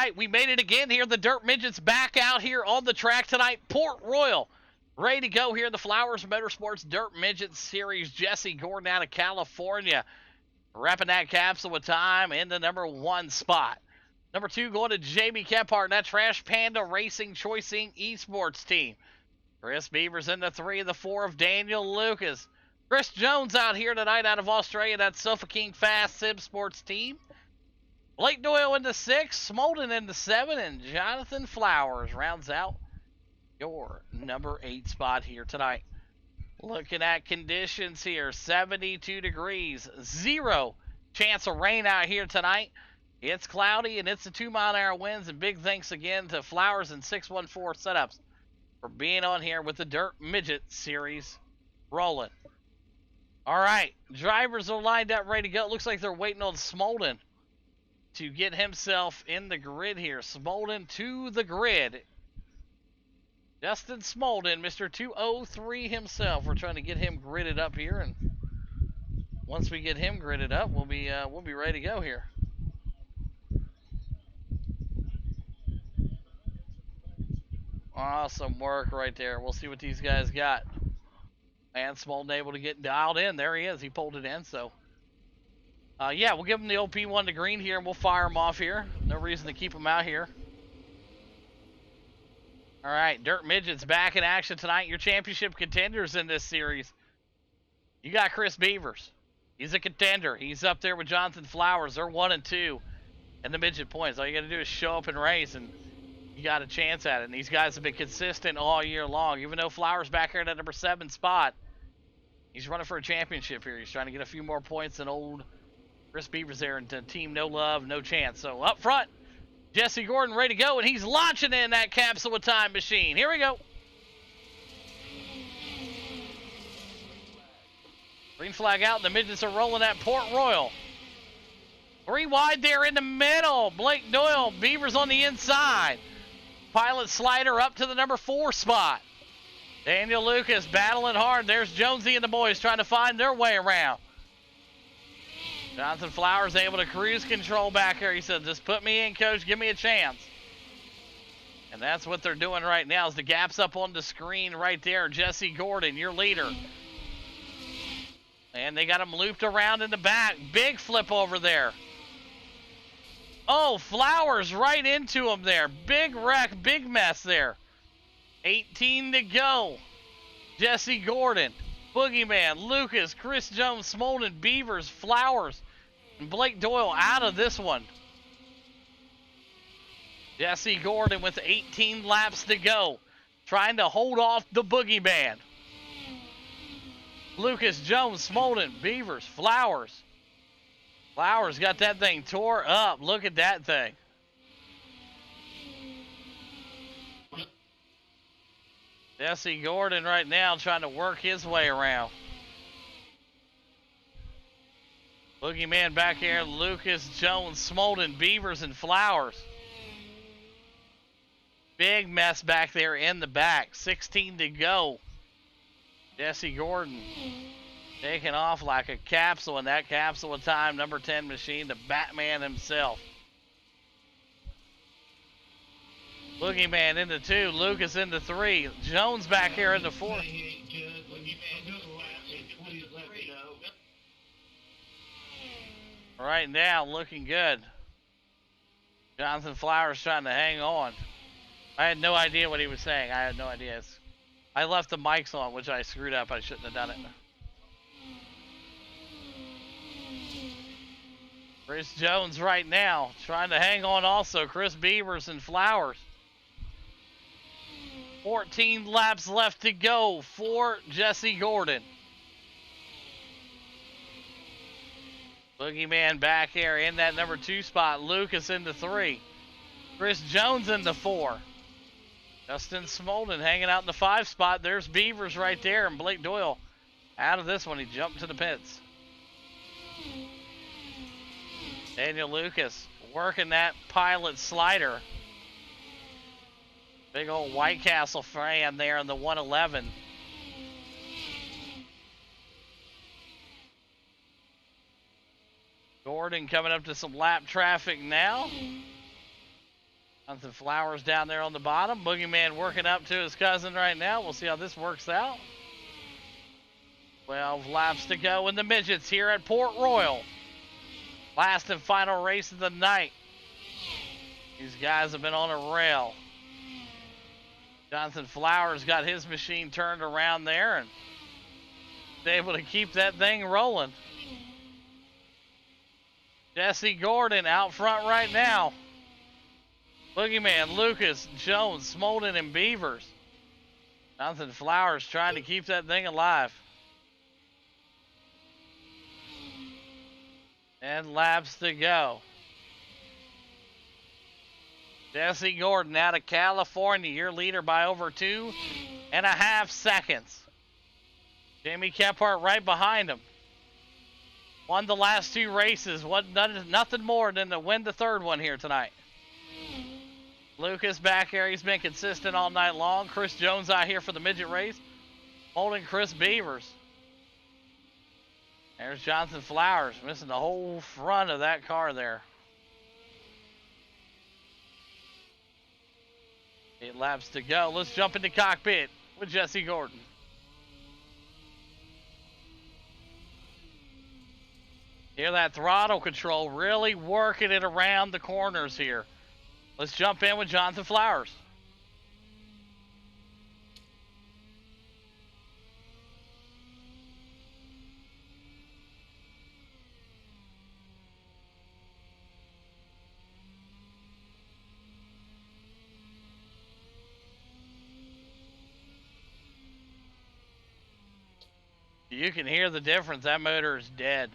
right, we made it again here. The Dirt Midgets back out here on the track tonight. Port Royal, ready to go here. The Flowers Motorsports Dirt Midget Series. Jesse Gordon out of California, wrapping that capsule with time in the number 1 spot. Number 2 going to Jamie Kephart, that Trash Panda Racing Choicing Esports team. Chris Beavers in the 3 and the 4 of Daniel Lucas. Chris Jones out here tonight out of Australia, that Sofa King Fast Sim Sports team. Blake Doyle in the 6, Smolden in the 7, and Jonathan Flowers rounds out your number 8 spot here tonight. Looking at conditions here, 72 degrees, 0 chance of rain out here tonight. It's cloudy and it's a 2-mile-an-hour winds, and big thanks again to Flowers and 614 Setups for being on here with the Dirt Midget Series rolling. All right, drivers are lined up, ready to go. It looks like they're waiting on Smolden to get himself in the grid here. Smolden to the grid. Justin Smolden, Mr. 203 himself. We're trying to get him gridded up here, and once we get him gridded up, we'll be ready to go here. Awesome work right there. We'll see what these guys got. And Smolden able to get dialed in. There he is. He pulled it in, so yeah, we'll give him the OP1 to green here, and we'll fire him off here. No reason to keep him out here. All right, Dirt Midgets back in action tonight. Your championship contenders in this series. You got Chris Beavers. He's a contender. He's up there with Jonathan Flowers. They're 1 and 2 in the midget points. All you got to do is show up and race, and you got a chance at it. And these guys have been consistent all year long. Even though Flowers back here at that number 7 spot, he's running for a championship here. He's trying to get a few more points than old Chris Beavers there, and team no love, no chance. So up front, Jesse Gordon ready to go, and he's launching in that capsule with time machine. Here we go. Green flag out, and the midgets are rolling at Port Royal. 3 wide there in the middle. Blake Doyle, Beavers on the inside. Pilot slider up to the number 4 spot. Daniel Lucas battling hard. There's Jonesy and the boys trying to find their way around. Jonathan Flowers able to cruise control back here. He said, just put me in, coach. Give me a chance. And that's what they're doing right now, is the gap's up on the screen right there. Jesse Gordon, your leader. And they got him looped around in the back. Big flip over there. Oh, Flowers right into him there. Big wreck, big mess there. 18 to go. Jesse Gordon, Boogeyman, Lucas, Chris Jones, Smolden, Beavers, Flowers, and Blake Doyle out of this one. Jesse Gordon with 18 laps to go, trying to hold off the Boogeyman. Lucas, Jones, Smolden, Beavers, Flowers. Flowers got that thing tore up. Look at that thing. Jesse Gordon right now trying to work his way around. Boogeyman back here. Lucas, Jones, Smolden, Beavers, and Flowers. Big mess back there in the back. 16 to go. Jesse Gordon taking off like a capsule, in that capsule of time, number 10 machine, the Batman himself. Boogeyman into 2, Lucas into 3, Jones back here into 4. Right now, looking good. Jonathan Flowers trying to hang on. I had no idea what he was saying. I had no idea. I left the mics on, which I screwed up. I shouldn't have done it. Chris Jones right now trying to hang on also. Chris Beavers and Flowers. 14 laps left to go for Jesse Gordon. Boogeyman back here in that number 2 spot. Lucas into 3. Chris Jones into 4. Justin Smolden hanging out in the 5 spot. There's Beavers right there, and Blake Doyle out of this one. He jumped to the pits. Daniel Lucas working that pilot slider. Big old White Castle fan there in the 111. Gordon coming up to some lap traffic now. Jonathan Flowers down there on the bottom. Boogeyman working up to his cousin right now. We'll see how this works out. 12 laps to go in the midgets here at Port Royal. Last and final race of the night. These guys have been on a rail. Jonathan Flowers got his machine turned around there and able to keep that thing rolling. Jesse Gordon out front right now. Boogeyman, Lucas, Jones, Smolden, and Beavers. Jonathan Flowers trying to keep that thing alive. And laps to go. Jesse Gordon out of California, your leader by over 2.5 seconds. Jamie Kephart right behind him. Won the last 2 races. Nothing more than to win the 3rd one here tonight. Lucas back here. He's been consistent all night long. Chris Jones out here for the midget race. Holding Chris Beavers. There's Jonathan Flowers missing the whole front of that car there. 8 laps to go. Let's jump into cockpit with Jesse Gordon. Hear that throttle control really working it around the corners here. Let's jump in with Jonathan Flowers. You can hear the difference. That motor is dead.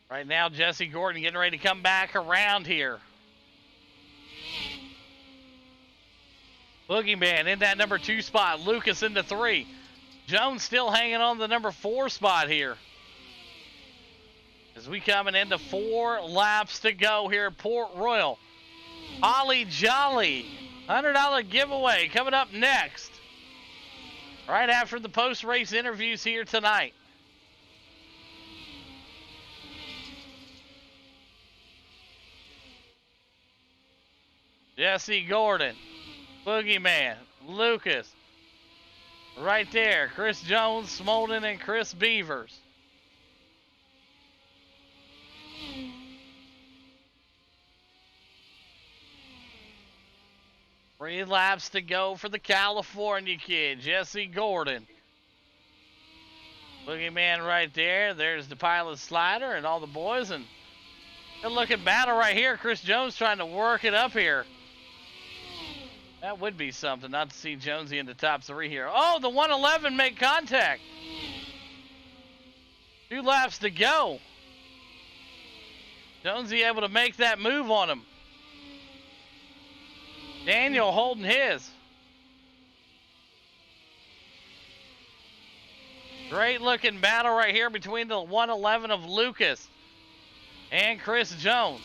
Right now, Jesse Gordon getting ready to come back around here. Boogeyman in that number 2 spot. Lucas into 3. Jones still hanging on the number 4 spot here. As we coming into 4 laps to go here at Port Royal. Holly Jolly, $100 giveaway coming up next. Right after the post-race interviews here tonight. Jesse Gordon, Boogeyman, Lucas, right there. Chris Jones, Smolden, and Chris Beavers. Three laps to go for the California kid, Jesse Gordon. Boogeyman right there. There's the pilot slider and all the boys. And good looking battle right here. Chris Jones trying to work it up here. That would be something not to see Jonesy in the top 3 here. Oh, the 111 make contact. 2 laps to go. Jonesy able to make that move on him. Daniel holding his. Great looking battle right here between the 111 of Lucas and Chris Jones.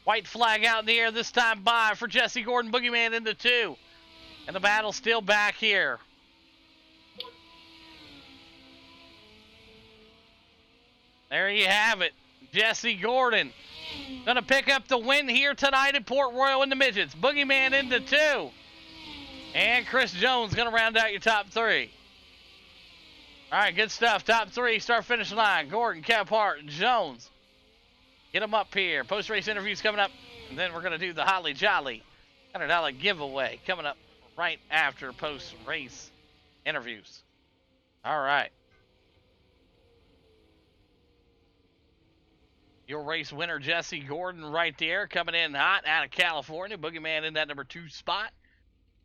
White flag out in the air this time by for Jesse Gordon. Boogeyman into 2. And the battle's still back here. There you have it. Jesse Gordon gonna pick up the win here tonight at Port Royal in the midgets. Boogeyman into 2. And Chris Jones gonna round out your top 3. All right, good stuff. Top 3, start finish line. Gordon, Kephart, Jones. Get them up here. Post-race interviews coming up. And then we're going to do the Holly Jolly $100 giveaway coming up right after post-race interviews. All right. Your race winner, Jesse Gordon, right there. Coming in hot out of California. Boogeyman in that number 2 spot.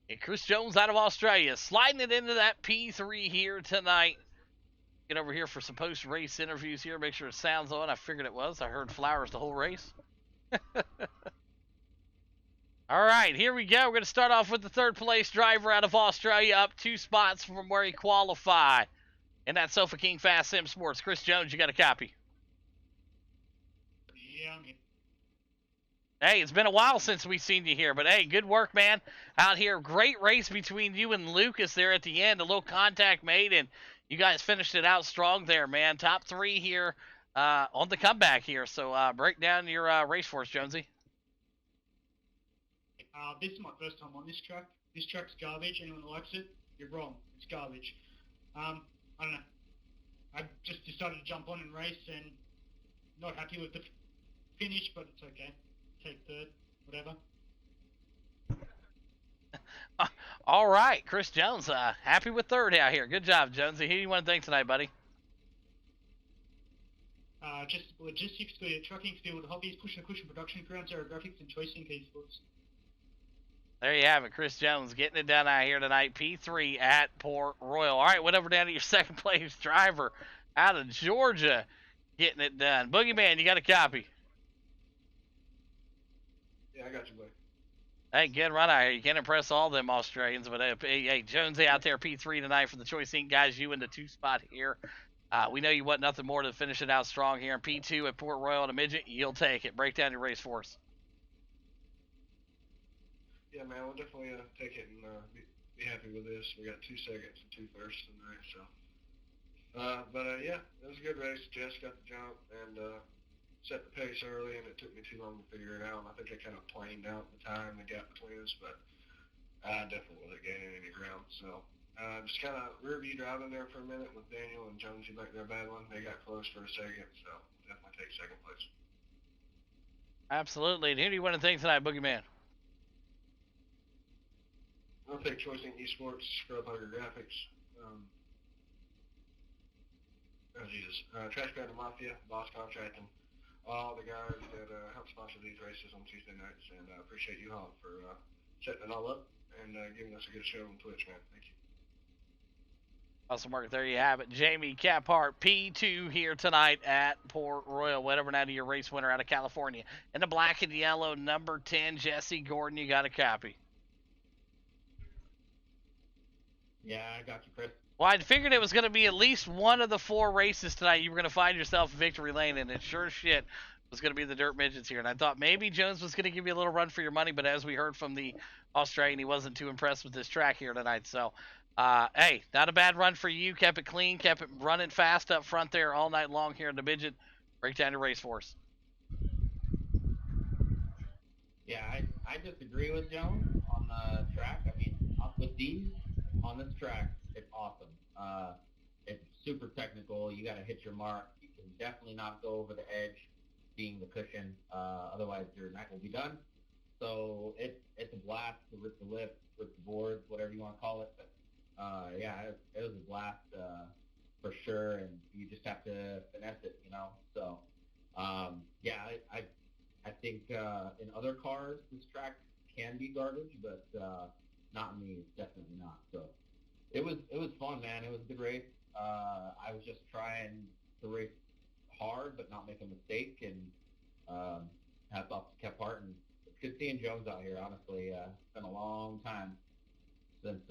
And Chris Jones out of Australia. Sliding it into that P3 here tonight. Get over here for some post-race interviews here. Make sure it sounds on. I figured it was. I heard Flowers the whole race. All right, here we go. We're going to start off with the 3rd place driver out of Australia, up 2 spots from where he qualified. And that's Sofa King Fast Sim Sports. Chris Jones, you got a copy? Yeah, Hey, it's been a while since we've seen you here, but hey, good work, man. Out here, great race between you and Lucas there at the end. A little contact made, and you guys finished it out strong there, man. Top three here on the comeback here. So break down your race for us, Jonesy. This is my first time on this track. This track's garbage. Anyone who likes it, you're wrong. It's garbage. I don't know. I just decided to jump on and race, and not happy with the finish, but it's okay. Take third, whatever. All right, Chris Jones, happy with third out here. Good job, Jonesy. Who do you want to thank tonight, buddy? Just logistics for your trucking field, hobbies, push and cushion production grounds, aerographics, and choice in esports. There you have it, Chris Jones getting it done out here tonight. P3 at Port Royal. All right, went over down to your second place driver out of Georgia getting it done. Boogeyman, you got a copy? Yeah, I got you, buddy. Hey, good run out here. You can't impress all them Australians, but hey, Jonesy out there, P3 tonight for the Choice Inc. guys. You in the 2 spot here. We know you want nothing more to finish it out strong here in P2 at Port Royal and a midget. You'll take it. Break down your race for us. Yeah, man, we'll definitely take it and be happy with this. We got 2 seconds and 2 firsts tonight, so. Yeah, it was a good race. Jess got the jump and set the pace early, and it took me too long to figure it out. I think I kind of planed out the time, the gap between us, but I definitely wasn't gaining any ground. So just kind of rear view driving there for a minute with Daniel and Jonesy back there battling. They got close for a second, so definitely take second place. Absolutely. And who do you want to thank tonight, Boogeyman? I'll take Choice Inc. Esports, Scrub Hugger Graphics. Trash Panda Mafia, Boss Contracting, all the guys that help sponsor these races on Tuesday nights, and I appreciate you all for setting it all up and giving us a good show on Twitch, man. Thank you. Awesome work. There you have it. Jamie Caphart, P2 here tonight at Port Royal. Whatever night of your race winner out of California. In the black and yellow, number 10, Jesse Gordon. You got a copy? Yeah, I got you, Chris. Well, I figured it was going to be at least one of the 4 races tonight. You were going to find yourself victory lane, and it sure as shit was going to be the Dirt Midgets here. And I thought maybe Jones was going to give you a little run for your money, but as we heard from the Australian, he wasn't too impressed with this track here tonight. So, hey, not a bad run for you. Kept it clean, kept it running fast up front there all night long here in the Midget. Break down your race for us. Yeah, I disagree with Jones on the track. I mean, with these on this track, it's awesome. It's super technical. You got to hit your mark. You can definitely not go over the edge, being the cushion. Otherwise, your night will be done. So it's a blast to rip the lip, rip the boards, whatever you want to call it. But yeah, it was a blast for sure, and you just have to finesse it, you know. So yeah, I think in other cars this track can be garbage, but not in me. It's definitely not. So it was fun, man. It was a good race. I was just trying to race hard, but not make a mistake, and hats off to Kephart, and it's good seeing Jones out here. Honestly, it's been a long time since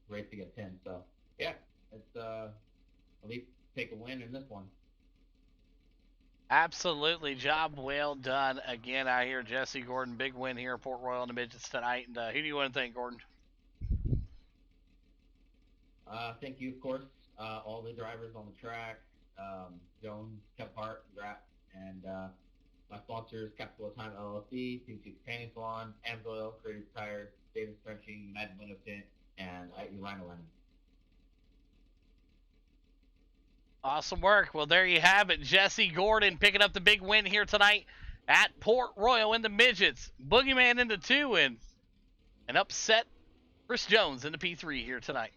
racing at 10. So yeah, it's at least take a win in this one. Absolutely. Job well done again out here. Jesse Gordon, big win here at Port Royal in the Midgets tonight. And who do you want to thank, Gordon? Thank you, of course, all the drivers on the track, Jones, Kephart, congrats, and my sponsors, Capital Time LLC, Team Two Companion Salon, Amsoil, Creative Tires, Davis Frenching, United Window Tint, and Rhino Lemon. Awesome work. Well, there you have it. Jesse Gordon picking up the big win here tonight at Port Royal in the Midgets. Boogeyman into 2 and an upset Chris Jones in the P3 here tonight.